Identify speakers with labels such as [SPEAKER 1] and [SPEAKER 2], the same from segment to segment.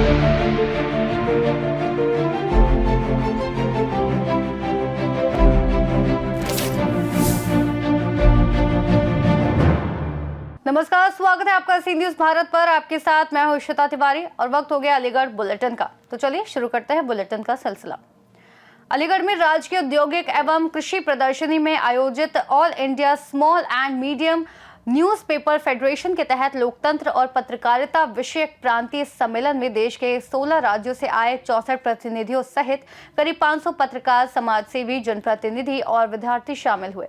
[SPEAKER 1] नमस्कार, स्वागत है आपका सी न्यूज भारत पर। आपके साथ मैं हूं इशिता तिवारी और वक्त हो गया अलीगढ़ बुलेटिन का। तो चलिए शुरू करते हैं बुलेटिन का सिलसिला। अलीगढ़ में राजकीय औद्योगिक एवं कृषि प्रदर्शनी में आयोजित all India small and medium newspaper federation के तहत लोकतंत्र और पत्रकारिता विषयक प्रांतीय सम्मेलन में देश के 16 राज्यों से आए 64 प्रतिनिधियों सहित करीब 500 पत्रकार, समाजसेवी, जनप्रतिनिधि और विद्यार्थी शामिल हुए।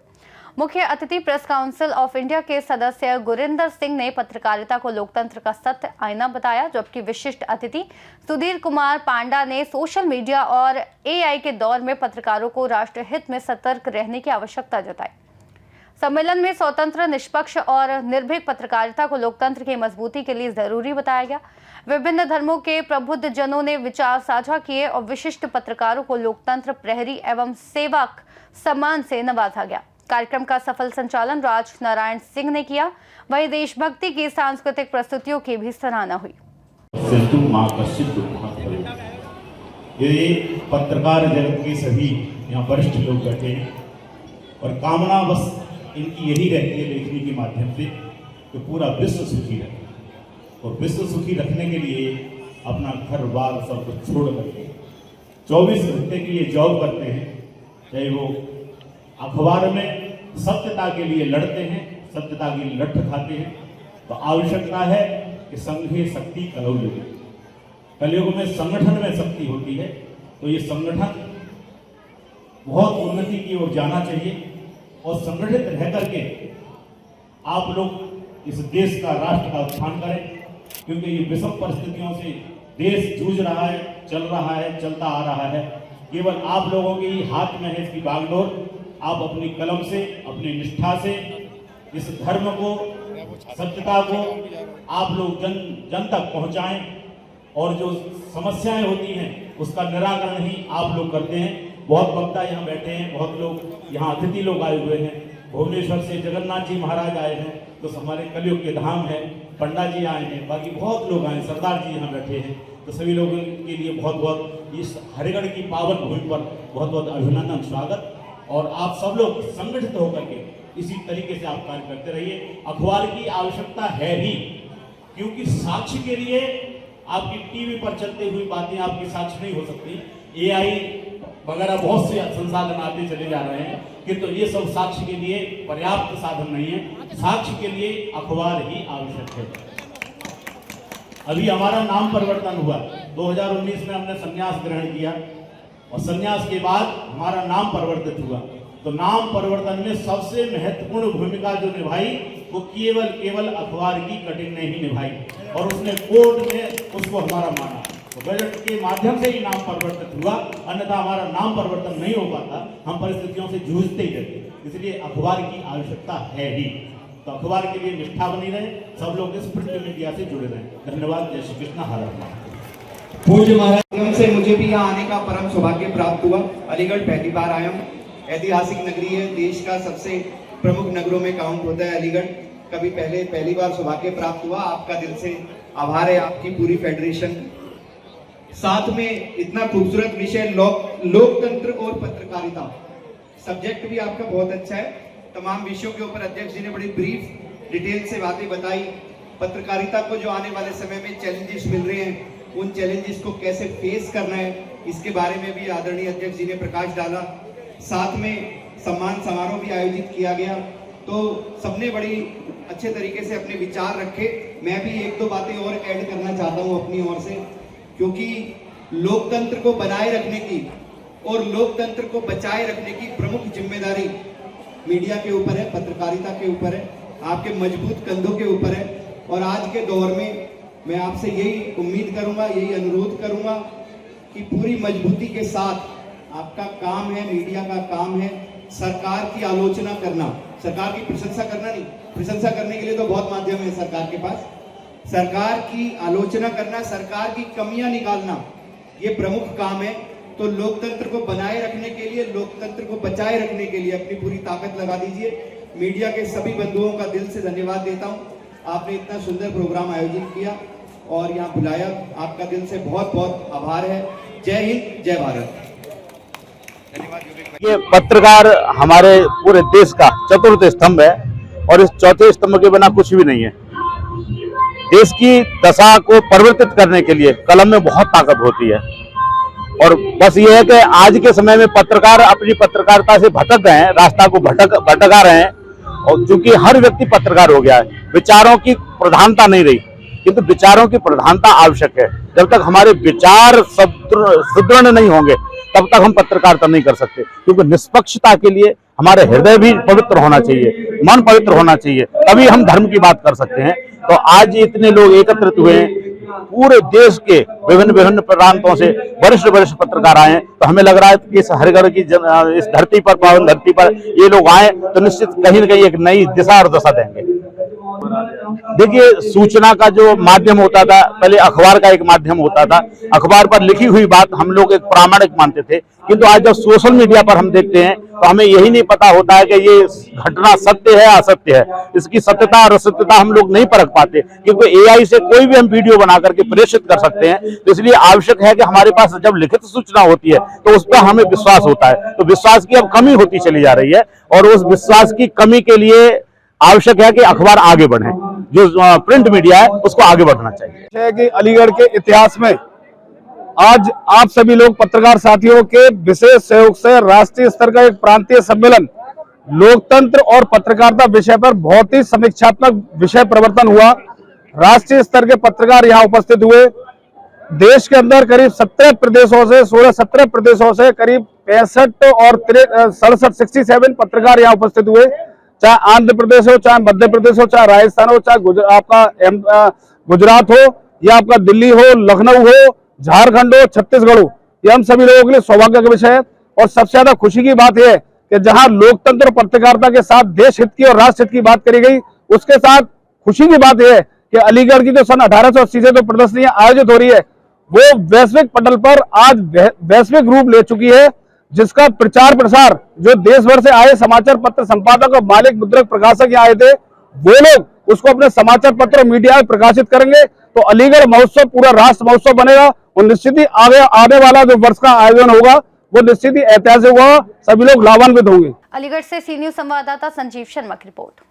[SPEAKER 1] मुख्य अतिथि प्रेस काउंसिल ऑफ इंडिया के सदस्य गुरिंदर सिंह ने पत्रकारिता को लोकतंत्र का सत्य आईना बताया, जबकि विशिष्ट अतिथि सुधीर कुमार पांडा ने सोशल मीडिया और एआई के दौर में पत्रकारों को राष्ट्र हित में सतर्क रहने की आवश्यकता जताई। सम्मेलन में स्वतंत्र, निष्पक्ष और निर्भीक पत्रकारिता को लोकतंत्र की मजबूती के लिए जरूरी बताया गया। विभिन्न धर्मों के प्रबुद्ध जनों ने विचार साझा किए और विशिष्ट पत्रकारों को लोकतंत्र प्रहरी एवं सेवक सम्मान से नवाजा गया। कार्यक्रम का सफल संचालन राज नारायण सिंह ने किया। वहीं देशभक्ति की सांस्कृतिक प्रस्तुतियों की भी सराहना हुई।
[SPEAKER 2] ये पत्रकार जगत के सभी यहाँ वरिष्ठ लोग बैठे हैं और कामना बस इनकी यही रहती है लेखनी के माध्यम से कि पूरा विश्व सुखी रहे। और विश्व सुखी रखने के लिए अपना घर बार सब कुछ छोड़ करके 24 घंटे की ये जॉब करते हैं। चाहे वो अखबार में सत्यता के लिए लड़ते हैं, सत्यता की लठ खाते हैं, तो आवश्यकता है कि संघे शक्ति कलयुग। कलयुग में संगठन में शक्ति होती है, तो ये संगठन बहुत उन्नति की ओर जाना चाहिए और संगठित रह करके आप लोग इस देश का, राष्ट्र का उत्थान करें, क्योंकि ये विषम परिस्थितियों से देश जूझ रहा है, चल रहा है, चलता आ रहा है। केवल आप लोगों के ही हाथ में है इसकी बागडोर। आप अपनी कलम से, अपनी निष्ठा से इस धर्म को, सत्यता को आप लोग जन तक पहुंचाएं और जो समस्याएं होती हैं उसका निराकरण ही आप लोग करते हैं। बहुत वक्ता यहाँ बैठे हैं, बहुत लोग यहाँ अतिथि लोग आए हुए हैं। भुवनेश्वर से जगन्नाथ जी महाराज आए हैं, तो हमारे कलयुग के धाम है। पंडा जी आए हैं, बाकी बहुत लोग आए, सरदार जी यहाँ बैठे हैं। तो सभी लोगों के लिए बहुत बहुत इस हरिगढ़ की पावन भूमि पर बहुत बहुत अभिनंदन, स्वागत। और आप सब लोग संगठित होकर के इसी तरीके से आप कार्य करते रहिए। अखबार की आवश्यकता है भी, क्योंकि साक्ष्य के लिए आपकी टीवी पर चलते हुई बातें आपकी साक्ष्य नहीं हो सकती। एआई वगैरह बहुत से संसाधन आते चले जा रहे हैं, किंतु ये सब साक्ष्य के लिए पर्याप्त साधन नहीं है। साक्ष्य के लिए अखबार ही आवश्यक है। अभी हमारा नाम परिवर्तन हुआ, 2019 में हमने संन्यास ग्रहण किया और संन्यास के बाद हमारा नाम परिवर्तित हुआ। तो नाम परिवर्तन में सबसे महत्वपूर्ण भूमिका जो निभाई वो केवल अखबार की कटिंग ने ही निभाई और उसने कोर्ट ने उसको हमारा माना। तो बजट के माध्यम से ही नाम परिवर्तित हुआ, अन्यथा हमारा नाम परिवर्तन नहीं हो पाता, हम परिस्थितियों से जूझते ही रहते। इसलिए अखबार की आवश्यकता है ही। तो अखबार के लिए निष्ठा बनी रहे, सब लोग इस प्रिंट मीडिया से जुड़े रहे। धन्यवाद। जय श्री कृष्ण। हर हर।
[SPEAKER 3] पूज्य महाराज से मुझे भी यहाँ आने का परम सौभाग्य प्राप्त हुआ। अलीगढ़ पहली बार आया हूँ। ऐतिहासिक नगरी है, देश का सबसे प्रमुख नगरों में काउंट होता है अलीगढ़। कभी पहली बार सौभाग्य प्राप्त हुआ। आपका दिल से आभार है, आपकी पूरी फेडरेशन। साथ में इतना खूबसूरत विषय लोकतंत्र और पत्रकारिता, सब्जेक्ट भी आपका बहुत अच्छा है। तमाम विषयों के ऊपर अध्यक्ष जी ने बड़ी ब्रीफ डिटेल से बातें बताई। पत्रकारिता को जो आने वाले समय में चैलेंजेस मिल रहे हैं, उन चैलेंजेस को कैसे फेस करना है, इसके बारे में भी आदरणीय अध्यक्ष जी ने प्रकाश डाला। साथ में सम्मान समारोह भी आयोजित किया गया, तो सबने बड़ी अच्छे तरीके से अपने विचार रखे। मैं भी एक दो बातें और ऐड करना चाहता हूं अपनी ओर से, क्योंकि लोकतंत्र को बनाए रखने की और लोकतंत्र को बचाए रखने की प्रमुख जिम्मेदारी मीडिया के ऊपर है, पत्रकारिता के ऊपर है, आपके मजबूत कंधों के ऊपर है। और आज के दौर में मैं आपसे यही उम्मीद करूंगा, यही अनुरोध करूंगा कि पूरी मजबूती के साथ आपका काम है, मीडिया का काम है सरकार की आलोचना करना, सरकार की प्रशंसा करना नहीं। प्रशंसा करने के लिए तो बहुत माध्यम है सरकार के पास। सरकार की आलोचना करना, सरकार की कमियां निकालना, ये प्रमुख काम है। तो लोकतंत्र को बनाए रखने के लिए, लोकतंत्र को बचाए रखने के लिए अपनी पूरी ताकत लगा दीजिए। मीडिया के सभी बंधुओं का दिल से धन्यवाद देता हूं। आपने इतना सुंदर प्रोग्राम आयोजित किया और यहाँ बुलाया। आपका दिल से बहुत बहुत आभार है। जय हिंद, जय भारत।
[SPEAKER 4] ये पत्रकार हमारे पूरे देश का चतुर्थ स्तंभ है और इस चौथे स्तंभ के बिना कुछ भी नहीं है। देश की दशा को परिवर्तित करने के लिए कलम में बहुत ताकत होती है और बस ये है कि आज के समय में पत्रकार अपनी पत्रकारिता से भटक गए हैं, रास्ता को भटका रहे हैं और चूंकि हर व्यक्ति पत्रकार हो गया है, विचारों की प्रधानता नहीं रही, किंतु विचारों की प्रधानता आवश्यक है। जब तक हमारे विचार सुदृढ़ नहीं होंगे तब तक हम पत्रकारिता नहीं कर सकते, क्योंकि निष्पक्षता के लिए हमारे हृदय भी पवित्र होना चाहिए, मन पवित्र होना चाहिए, तभी हम धर्म की बात कर सकते हैं। तो आज इतने लोग एकत्रित हुए हैं, पूरे देश के विभिन्न प्रांतों से वरिष्ठ पत्रकार आए हैं, तो हमें लग रहा है कि इस हरिगढ़ की इस धरती पर, पावन धरती पर ये लोग आए तो निश्चित कहीं न कहीं एक नई दिशा और दशा देंगे। देखिए, सूचना का जो माध्यम होता था, पहले अखबार का एक माध्यम होता था, अखबार पर लिखी हुई बात हम लोग एक प्रामाणिक मानते थे, किंतु आज जब सोशल मीडिया पर हम देखते हैं तो हमें यही नहीं पता होता है कि ये घटना सत्य है असत्य है। इसकी सत्यता और असत्यता हम लोग नहीं परख पाते, क्योंकि एआई से कोई भी हम वीडियो बना करके प्रेषित कर सकते हैं। तो इसलिए आवश्यक है कि हमारे पास जब लिखित सूचना होती है तो उस पर हमें विश्वास होता है। तो विश्वास की अब कमी होती चली जा रही है और उस विश्वास की कमी के लिए आवश्यक है कि अखबार आगे बढ़े, जो प्रिंट मीडिया है उसको आगे बढ़ना चाहिए।
[SPEAKER 5] है कि अलीगढ़ के इतिहास में आज आप सभी लोग पत्रकार साथियों के विशेष सहयोग से राष्ट्रीय स्तर का एक प्रांतीय सम्मेलन लोकतंत्र और पत्रकारिता विषय पर बहुत ही समीक्षात्मक विषय प्रवर्तन हुआ। राष्ट्रीय स्तर के पत्रकार यहाँ उपस्थित हुए। देश के अंदर करीब 17 प्रदेशों से 16-17 प्रदेशों से करीब 65 और 67 पत्रकार यहाँ उपस्थित हुए। चाहे आंध्र प्रदेश हो, चाहे मध्य प्रदेश हो, चाहे राजस्थान हो, चाहे आपका गुजरात हो, या आपका दिल्ली हो, लखनऊ हो, झारखंड हो, छत्तीसगढ़ हो, ये हम सभी लोगों के लिए सौभाग्य का विषय है। और सबसे ज्यादा खुशी की बात यह है कि जहां लोकतंत्र और पत्रकारिता के साथ देश हित की और राष्ट्र हित की बात करी गई, उसके साथ खुशी की बात यह है कि अलीगढ़ की जो सन 1880 से जो प्रदर्शनियां आयोजित हो रही है वो वैश्विक पटल पर आज वैश्विक रूप ले चुकी है, जिसका प्रचार प्रसार जो देश भर से आए समाचार पत्र संपादक और मालिक मुद्रक प्रकाशक यहाँ आए थे, वो लोग उसको अपने समाचार पत्र और मीडिया में प्रकाशित करेंगे। तो अलीगढ़ महोत्सव पूरा राष्ट्र महोत्सव बनेगा और निश्चित ही आने वाला जो वर्ष का आयोजन होगा वो निश्चित ही ऐतिहासिक होगा, सभी लोग लाभान्वित होंगे।
[SPEAKER 1] अलीगढ़ से सी न्यूज संवाददाता संजीव शर्मा की रिपोर्ट।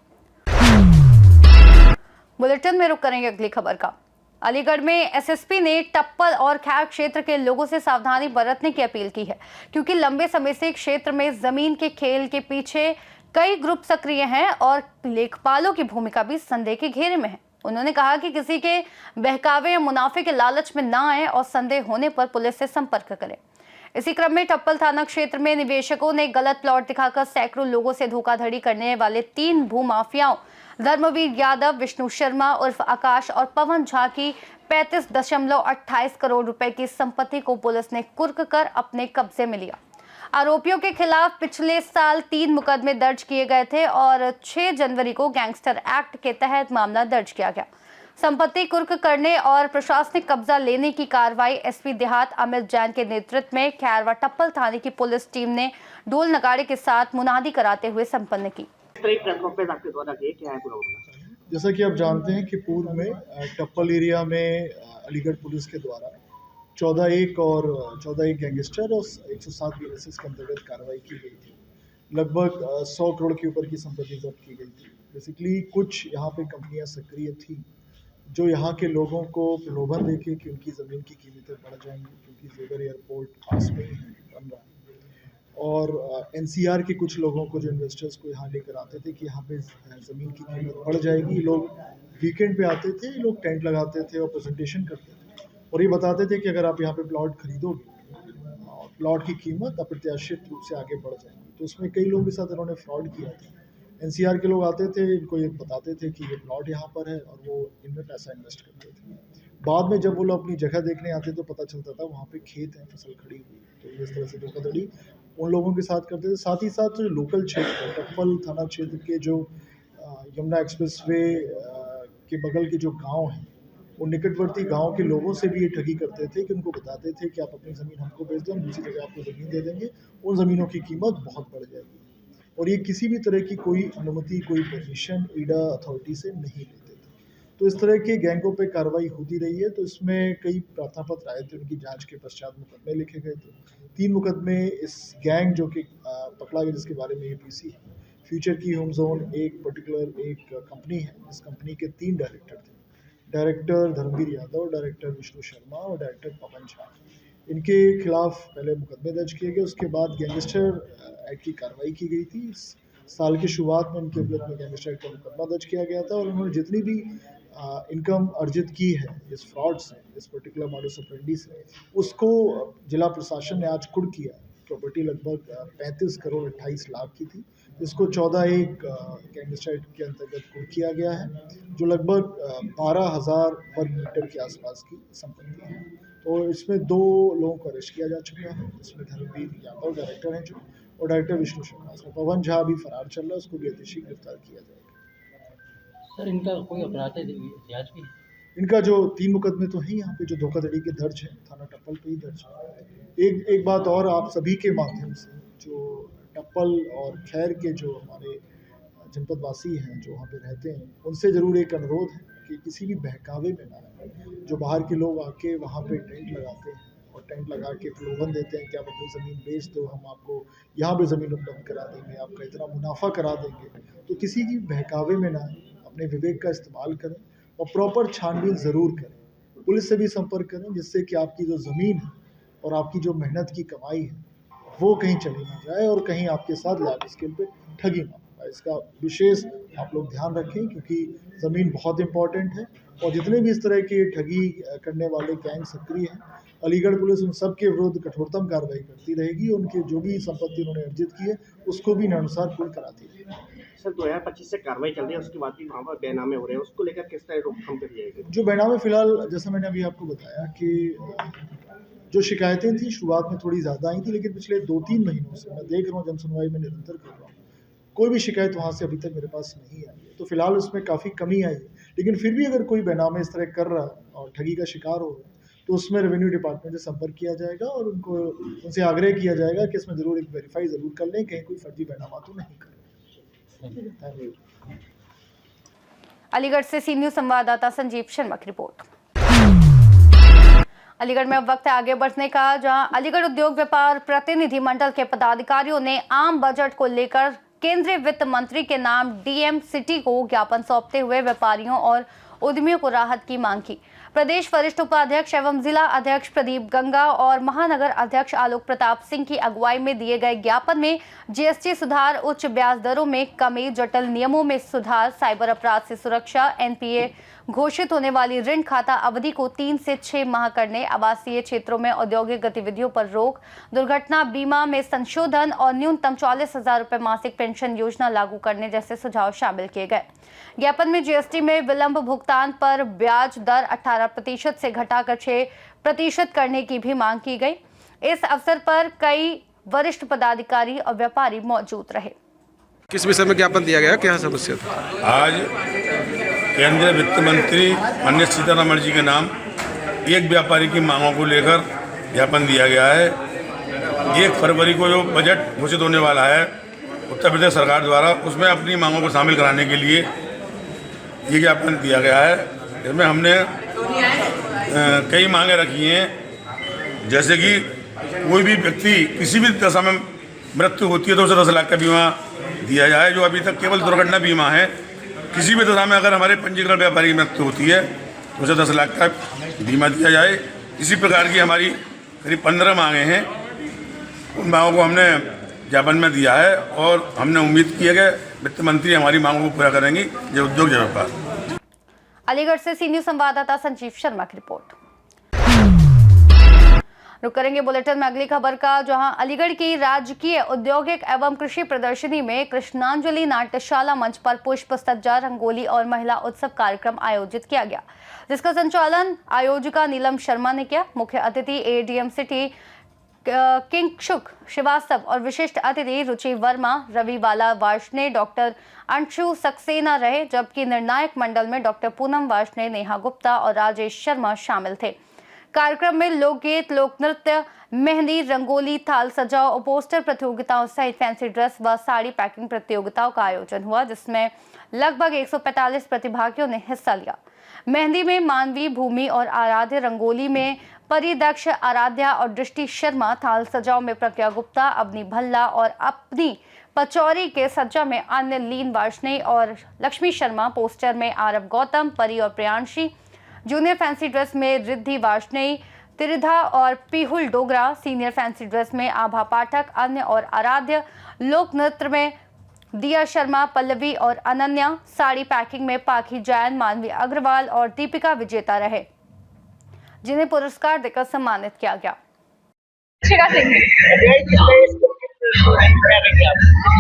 [SPEAKER 1] बुलेटिन में रुक करेंगे अगली खबर का। अलीगढ़ में एसएसपी ने टप्पल और खैर क्षेत्र के लोगों से सावधानी बरतने की अपील की है, क्योंकि लंबे समय से क्षेत्र में जमीन के खेल के पीछे कई ग्रुप सक्रिय हैं और लेखपालों की भूमिका भी संदेह के घेरे में है। उन्होंने कहा कि किसी के बहकावे या मुनाफे के लालच में ना आए और संदेह होने पर पुलिस से संपर्क करें। इसी क्रम में टप्पल थाना क्षेत्र में निवेशकों ने गलत प्लॉट दिखाकर सैकड़ों लोगों से धोखाधड़ी करने वाले 3 भूमाफियाओं धर्मवीर यादव, विष्णु शर्मा उर्फ आकाश और पवन झा की 35.28 करोड़ रुपए की संपत्ति को पुलिस ने कुर्क कर अपने कब्जे में लिया। आरोपियों के खिलाफ पिछले साल 3 मुकदमे दर्ज किए गए थे और 6 जनवरी को गैंगस्टर एक्ट के तहत मामला दर्ज किया गया। संपत्ति कुर्क करने और प्रशासनिक कब्जा लेने की कार्रवाई एसपी देहात अमित जैन के नेतृत्व में खैर व टप्पल थाने की पुलिस टीम ने ढोल नगाड़े के साथ मुनादी कराते हुए संपन्न की।
[SPEAKER 6] जैसा कि आप जानते हैं कि पूर्व में टप्पल एरिया में अलीगढ़ पुलिस के द्वारा 14-1 और 14-1 गैंगस्टर और 107 BNSS के अंतर्गत कार्रवाई की गई थी। लगभग 100 करोड़ के ऊपर की संपत्ति जब्त की गई थी। बेसिकली कुछ यहाँ पे कंपनियाँ सक्रिय थी जो यहाँ के लोगों को प्रलोभन देके कि उनकी ज़मीन की कीमतें बढ़ जाएंगी, क्योंकि जेवर एयरपोर्ट पास में ही बन रहा है। और एनसीआर के कुछ लोगों को, जो इन्वेस्टर्स को यहाँ लेकर आते थे कि यहाँ पे ज़मीन की कीमत बढ़ जाएगी, लोग वीकेंड पे आते थे, लोग टेंट लगाते थे और प्रेजेंटेशन करते थे और ये बताते थे कि अगर आप यहाँ पे प्लॉट खरीदोगे, प्लॉट की कीमत अप्रत्याशित रूप से आगे बढ़ जाएगी। तो उसमें कई लोगों के साथ इन्होंने फ्रॉड किया था। एनसीआर के लोग आते थे, इनको ये बताते थे कि ये प्लॉट यहाँ पर है और वो इनमें पैसा इन्वेस्ट करते थे। बाद में जब वो लोग अपनी जगह देखने आते तो पता चलता था वहाँ पे खेत है, फसल खड़ी हुई। तो इस तरह से धोखाधड़ी उन लोगों के साथ करते थे। साथ ही साथ जो लोकल क्षेत्र टप्पल थाना क्षेत्र के जो यमुना एक्सप्रेसवे के बगल के जो गांव हैं, वो निकटवर्ती गांव के लोगों से भी ये ठगी करते थे कि उनको बताते थे कि आप अपनी ज़मीन हमको बेच दो, हम दूसरी जगह आपको ज़मीन दे देंगे, उन ज़मीनों की कीमत बहुत बढ़ जाएगी। और ये किसी भी तरह की कोई अनुमति, कोई परमिशन ईडा अथॉरिटी से नहीं लेते थे। तो इस तरह के गैंगों पे कार्रवाई होती रही है। तो इसमें कई प्रार्थना पत्र आए थे, उनकी जांच के पश्चात मुकदमे लिखे गए थे। 3 मुकदमे इस गैंग जो कि पकड़ा गया, जिसके बारे में ये पीसी है, फ्यूचर की होम जोन एक पर्टिकुलर एक कंपनी है। इस कंपनी के 3 डायरेक्टर थे, डायरेक्टर धर्मवीर यादव, डायरेक्टर विष्णु शर्मा और डायरेक्टर पवन झा। इनके खिलाफ पहले मुकदमे दर्ज किए गए, उसके बाद गैंगस्टर एक्ट की कार्रवाई की गई थी। इस साल की शुरुआत में इनके विरुद्ध में गैंगस्टर एक्ट का मुकदमा दर्ज किया गया था और उन्होंने जितनी भी इनकम अर्जित की है इस फ्रॉड से, इस पर्टिकुलर मॉडस ऑपरेंडी से, उसको जिला प्रशासन ने आज कुर्क किया। प्रॉपर्टी लगभग 35 करोड़ 28 लाख की थी, जिसको 14(1) गैंगस्टर एक्ट के अंतर्गत कुर्क किया गया है, जो लगभग 12,000 वर्ग मीटर के आसपास की संपत्ति है। तो इसमें 2 लोगों को अरेस्ट किया जा चुका है। इसमें धर्मवीर यादव डायरेक्टर हैं जो, और डायरेक्टर विष्णु शर्मा। इसमें पवन झा अभी फरार चल रहा है, उसको भी अतिशीघ्र गिरफ्तार किया जाएगा।
[SPEAKER 7] सर, इनका कोई अपराध इतिहास भी है?
[SPEAKER 6] इनका जो 3 मुकदमे तो हैं यहाँ पे जो धोखाधड़ी के दर्ज है, थाना टप्पल पे ही दर्ज है। एक बात और आप सभी के माध्यम से, जो टप्पल और खैर के जो हमारे जनपद वासी हैं जो वहाँ पे रहते हैं, उनसे ज़रूर एक अनुरोध है कि किसी भी बहकावे में ना आए। जो बाहर के लोग आके वहाँ पे टेंट लगाते हैं और टेंट लगा के प्रलोभन देते हैं कि आप अपनी ज़मीन बेच दो, हम आपको यहाँ पे ज़मीन उपलब्ध करा देंगे, आपका इतना मुनाफा करा देंगे। तो किसी की बहकावे में ना आए, अपने विवेक का इस्तेमाल करें और प्रॉपर छानबीन ज़रूर करें। पुलिस से भी संपर्क करें, जिससे कि आपकी जो ज़मीन है और आपकी जो मेहनत की कमाई है वो कहीं चली ना जाए और कहीं आपके साथ लार्ज स्केल पे ठगी ना हो। इसका विशेष आप लोग ध्यान रखें, क्योंकि ज़मीन बहुत इंपॉर्टेंट है और जितने भी इस तरह के ठगी करने वाले गैंग सक्रिय हैं, अलीगढ़ पुलिस उन सब के विरुद्ध कठोरतम कार्रवाई करती रहेगी। उनके जो भी संपत्ति उन्होंने अर्जित की है उसको भी नियमानुसार पूर्ण कराती रहेगी।
[SPEAKER 8] सर, 2025 से कार्रवाई चल रही है, उसके बाद भी वहाँ पर बेनामे हो रहे हैं, उसको लेकर किस तरह रोकथाम करी जाएगी?
[SPEAKER 6] जो बेनामे फिलहाल, जैसा मैंने अभी आपको बताया कि जो शिकायतें थी शुरुआत में थोड़ी ज़्यादा आई थी, लेकिन पिछले 2-3 महीनों से मैं देख रहा हूँ, जनसुनवाई में निरंतर कर रहा हूँ, कोई भी शिकायत वहाँ से अभी तक मेरे पास नहीं आई है। तो फिलहाल उसमें काफ़ी कमी आई है। लेकिन फिर भी अगर कोई बेनामे इस तरह कर रहा है और ठगी का शिकार हो रहा है, तो उसमें रेवेन्यू डिपार्टमेंट से संपर्क किया जाएगा और उनसे आग्रह किया जाएगा कि इसमें ज़रूर एक वेरीफाई ज़रूर कर लें, कहीं कोई फर्जी बेनामा तो नहीं करें।
[SPEAKER 1] अलीगढ़ से सी न्यूज़ संवाददाता संजीव शर्मा की रिपोर्ट। अलीगढ़ में अब वक्त है आगे बढ़ने का, जहां अलीगढ़ उद्योग व्यापार प्रतिनिधि मंडल के पदाधिकारियों ने आम बजट को लेकर केंद्रीय वित्त मंत्री के नाम डीएम सिटी को ज्ञापन सौंपते हुए व्यापारियों और उद्यमियों को राहत की मांग की। प्रदेश वरिष्ठ उपाध्यक्ष एवं जिला अध्यक्ष प्रदीप गंगा और महानगर अध्यक्ष आलोक प्रताप सिंह की अगुवाई में दिए गए ज्ञापन में जीएसटी सुधार, उच्च ब्याज दरों में कमी, जटिल नियमों में सुधार, साइबर अपराध से सुरक्षा, एनपीए घोषित होने वाली ऋण खाता अवधि को 3 से 6 माह करने, आवासीय क्षेत्रों में औद्योगिक गतिविधियों पर रोक, दुर्घटना बीमा में संशोधन और न्यूनतम 40,000 रुपए मासिक पेंशन योजना लागू करने जैसे सुझाव शामिल किए गए। ज्ञापन में जीएसटी में विलंब भुगतान पर ब्याज दर 18% से घटाकर 6% करने की भी मांग की गई। इस अवसर पर कई वरिष्ठ पदाधिकारी और व्यापारी मौजूद रहे।
[SPEAKER 9] किस विषय में ज्ञापन दिया गया, क्या समस्या था?
[SPEAKER 10] आज केंद्रीय वित्त मंत्री माननीय सीतारमण जी के नाम एक व्यापारी की मांगों को लेकर ज्ञापन दिया गया है। 1 फरवरी को जो बजट घोषित होने वाला है उत्तर प्रदेश सरकार द्वारा, उसमें अपनी मांगों को शामिल कराने के लिए ये ज्ञापन दिया गया है। इसमें हमने कई मांगें रखी हैं, जैसे कि कोई भी व्यक्ति किसी भी दशा में मृत्यु होती है तो उसे 10 लाख का बीमा दिया जाए, जो अभी तक केवल दुर्घटना बीमा है। किसी भी दशा में अगर हमारे पंजीकृत व्यापारी की मृत्यु होती है तो उसे 10 लाख का बीमा दिया जाए। इसी प्रकार की हमारी करीब 15 मांगें हैं। उन मांगों को हमने ज्ञापन में दिया है और हमने उम्मीद की है कि वित्त मंत्री हमारी मांगों को पूरा करेंगी। जय उद्योग, जय व्यापार।
[SPEAKER 1] अलीगढ़ से सी न्यूज़ संवाददाता संजीव शर्मा की रिपोर्ट। रुक करेंगे बुलेटिन में अगली खबर का, जहां अलीगढ़ की राजकीय औद्योगिक एवं कृषि प्रदर्शनी में कृष्णांजलि नाट्यशाला मंच पर पुष्प सज्जा, रंगोली और महिला उत्सव कार्यक्रम आयोजित किया गया, जिसका संचालन आयोजिका नीलम शर्मा ने किया। मुख्य अतिथि एडीएम सिटी किंगशुक श्रीवास्तव और विशिष्ट अतिथि रुचि वर्मा, रविवाला वार्ष्णे, डॉक्टर अंशु सक्सेना रहे, जबकि निर्णायक मंडल में डॉक्टर पूनम वार्ष्णे, नेहा गुप्ता और राजेश शर्मा शामिल थे। कार्यक्रम में लोकगीत, लोक नृत्य, मेहंदी, रंगोली, थाल सजाओ और पोस्टर प्रतियोगिताओं सहित फैंसी ड्रेस व साड़ी पैकिंग प्रतियोगिताओं का आयोजन हुआ, जिसमें लगभग 145 प्रतिभागियों ने हिस्सा लिया। मेहंदी में मानवी, भूमि और आराध्य, रंगोली में परिदक्ष, आराध्या और दृष्टि शर्मा, थाल सजाओ में प्रज्ञा गुप्ता, अवनी भल्ला और अपनी पचौरी के सज्जा में अन्य लीन वार्ष्णेय और लक्ष्मी शर्मा, पोस्टर में आरव गौतम, परी और प्रियांशी, जूनियर फैंसी ड्रेस में रिद्धि वार्ष्णेय, त्रिधा और पीहुल डोगरा, सीनियर फैंसी ड्रेस में आभा पाठक, अन्य और आराध्य, लोक नृत्य में दिया शर्मा, पल्लवी और अनन्या, साड़ी पैकिंग में पाखी जैन, मानवी अग्रवाल और दीपिका विजेता रहे, जिन्हें पुरस्कार देकर सम्मानित किया गया।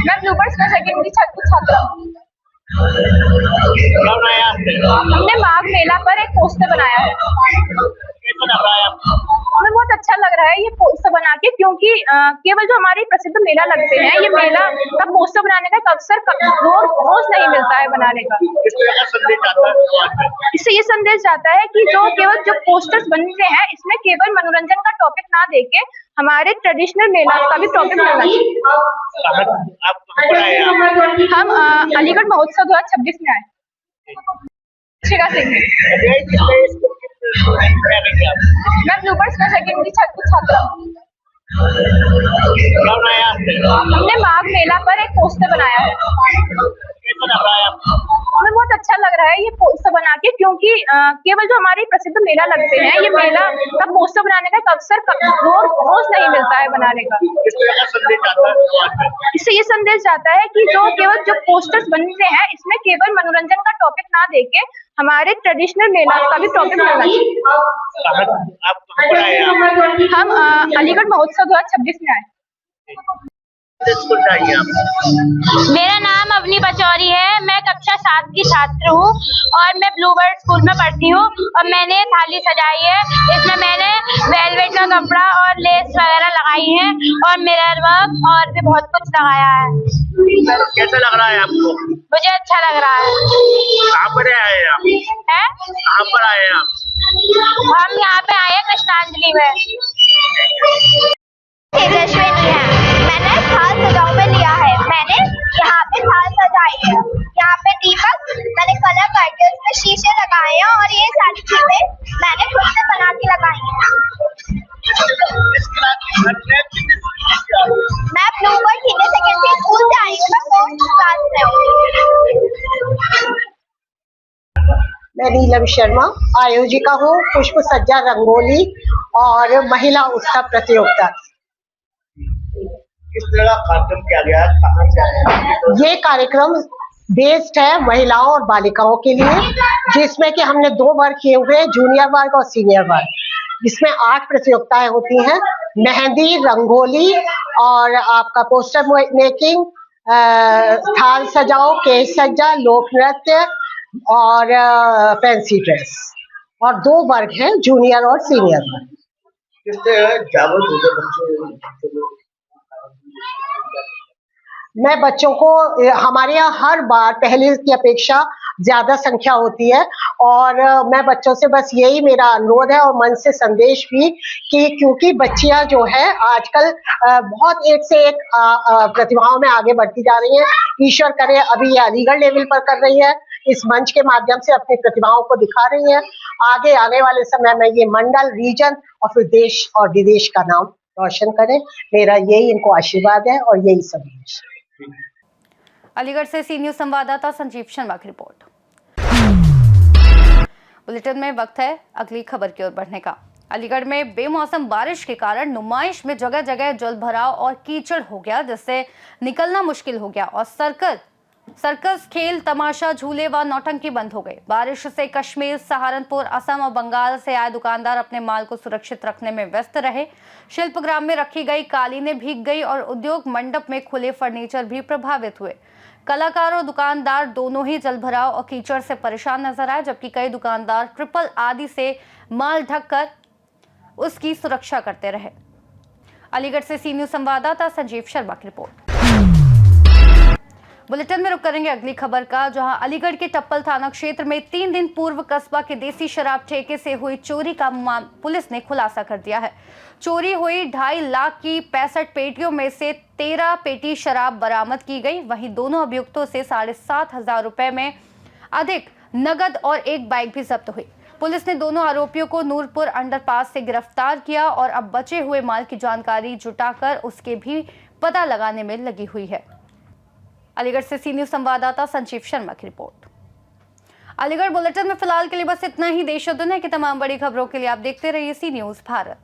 [SPEAKER 11] मैं ब्लूबर्ड्स में सेकंड की छात्रा हूँ। हमने माघ मेला पर एक पोस्टर बनाया है। हमें बहुत अच्छा लग रहा है ये पोस्टर बना के, क्योंकि केवल जो हमारे प्रसिद्ध मेला लगते हैं, ये मेला का पोस्टर बनाने का एक अवसर रोज नहीं मिलता है बनाने का। इससे ये संदेश जाता है कि जो केवल जो पोस्टर्स बनते हैं, इसमें केवल मनोरंजन का टॉपिक ना देके हमारे ट्रेडिशनल मेला का भी टॉपिक होना चाहिए। हम अलीगढ़ महोत्सव 2026 में आए। मैं ब्लूबर्ड्स में सेकंड की छात्रा हूँ। हमने माघ मेला पर एक पोस्टर बनाया है। हमें बहुत अच्छा लग रहा है ये पोस्टर बना के, क्योंकि केवल जो हमारे प्रसिद्ध मेला लगते हैं, ये मेला का पोस्टर बनाने का एक अवसर रोज नहीं मिलता है बनाने का। इससे ये संदेश जाता है कि जो केवल जो पोस्टर्स बनते हैं, इसमें केवल मनोरंजन का टॉपिक ना देके हमारे ट्रेडिशनल मेला का भी टॉपिक होना चाहिए। हम अलीगढ़ महोत्सव 2026 में आए।
[SPEAKER 12] मेरा नाम अवनी पचौरी है। मैं कक्षा 7 की छात्र हूँ और मैं ब्लूबर्ड स्कूल में पढ़ती हूँ और मैंने थाली सजाई है। इसमें मैंने वेलवेट का कपड़ा और लेस वगैरह लगाई है और मिरर वर्क और भी बहुत कुछ लगाया है।
[SPEAKER 8] कैसा लग रहा है आपको?
[SPEAKER 12] मुझे अच्छा लग रहा है।
[SPEAKER 8] कहाँ पर आए आप? कहाँ पर आए आप?
[SPEAKER 12] हम यहाँ पे आए हैं कृष्णांजलि में।
[SPEAKER 11] तेजस्विनी है। मैंने थाल सजाओ में लिया है। मैंने यहाँ पे थाल सजाई है। यहाँ पे दीपक मैंने कलर करके उसमें शीशे लगाए हैं और ये सारी चीजें मैंने खुद से बना के लगाई हैं। मैं ब्लूबर्ड सीनियर सेकेंडरी स्कूल से आई हूँ। मैं 4th क्लास में हूँ।
[SPEAKER 13] मैं नीलम शर्मा आयोजिका हूँ पुष्प सज्जा रंगोली और महिला उत्सव प्रतियोगिता।
[SPEAKER 8] किस तरह का कार्यक्रम किया गया? कहाँ से आया?
[SPEAKER 13] ये कार्यक्रम बेस्ड है महिलाओं और बालिकाओं के लिए, जिसमें कि हमने 2 वर्ग किए हुए हैं, जूनियर वर्ग और सीनियर वर्ग। जिसमें 8 प्रतियोगिताएं होती हैं, मेहंदी, रंगोली और आपका पोस्टर मेकिंग, थाल सजाओ, केश सज्जा, लोक नृत्य और फैंसी ड्रेस। और 2 वर्ग हैं, जूनियर और सीनियर वर्ग।
[SPEAKER 8] किस तरह जागरूक होते बच्चे?
[SPEAKER 13] मैं बच्चों को, हमारे यहाँ हर बार पहले की अपेक्षा ज्यादा संख्या होती है और मैं बच्चों से बस यही मेरा अनुरोध है और मन से संदेश भी कि क्योंकि बच्चियां जो है आजकल बहुत एक से एक प्रतिभाओं में आगे बढ़ती जा रही हैं। ईश्वर करे अभी ये अलीगढ़ लेवल पर कर रही है, इस मंच के माध्यम से अपनी प्रतिभाओं को दिखा रही है। आगे आने वाले समय में ये मंडल, रीजन और फिर देश और विदेश का नाम रोशन करें। मेरा यही इनको आशीर्वाद है और यही संदेश।
[SPEAKER 1] अलीगढ़ से सी न्यूज संवाददाता संजीव शर्मा की रिपोर्ट। बुलेटिन में वक्त है अगली खबर की ओर बढ़ने का। अलीगढ़ में बेमौसम बारिश के कारण नुमाइश में जगह जगह जल भराव और कीचड़ हो गया, जिससे निकलना मुश्किल हो गया और सर्कस, खेल, तमाशा, झूले व नौटंकी बंद हो गए। बारिश से कश्मीर, सहारनपुर, असम और बंगाल से आए दुकानदार अपने माल को सुरक्षित रखने में व्यस्त रहे। शिल्पग्राम में रखी गई कालीनें भीग गई और उद्योग मंडप में खुले फर्नीचर भी प्रभावित हुए। कलाकार और दुकानदार दोनों ही जलभराव और कीचड़ से परेशान नजर आए, जबकि कई दुकानदार ट्रिपल आदि से माल ढककर उसकी सुरक्षा करते रहे। अलीगढ़ से सी न्यूज संवाददाता संजीव शर्मा की रिपोर्ट। बुलेटिन में रुक करेंगे अगली खबर का, जहां अलीगढ़ के टप्पल थाना क्षेत्र में 3 दिन पूर्व कस्बा के देसी शराब ठेके से हुई चोरी का पुलिस ने खुलासा कर दिया है। चोरी हुई 2.5 लाख की 65 पेटियों में से 13 पेटी शराब बरामद की गई। वहीं दोनों अभियुक्तों से 7,500 रुपए में अधिक नगद और एक बाइक भी जब्त हुई। पुलिस ने दोनों आरोपियों को नूरपुर अंडरपास से गिरफ्तार किया और अब बचे हुए माल की जानकारी जुटाकर उसके भी पता लगाने में लगी हुई है। अलीगढ़ से सी न्यूज संवाददाता संजीव शर्मा की रिपोर्ट। अलीगढ़ बुलेटिन में फिलहाल के लिए बस इतना ही। देश और दुनिया की तमाम बड़ी खबरों के लिए आप देखते रहिए सी न्यूज भारत।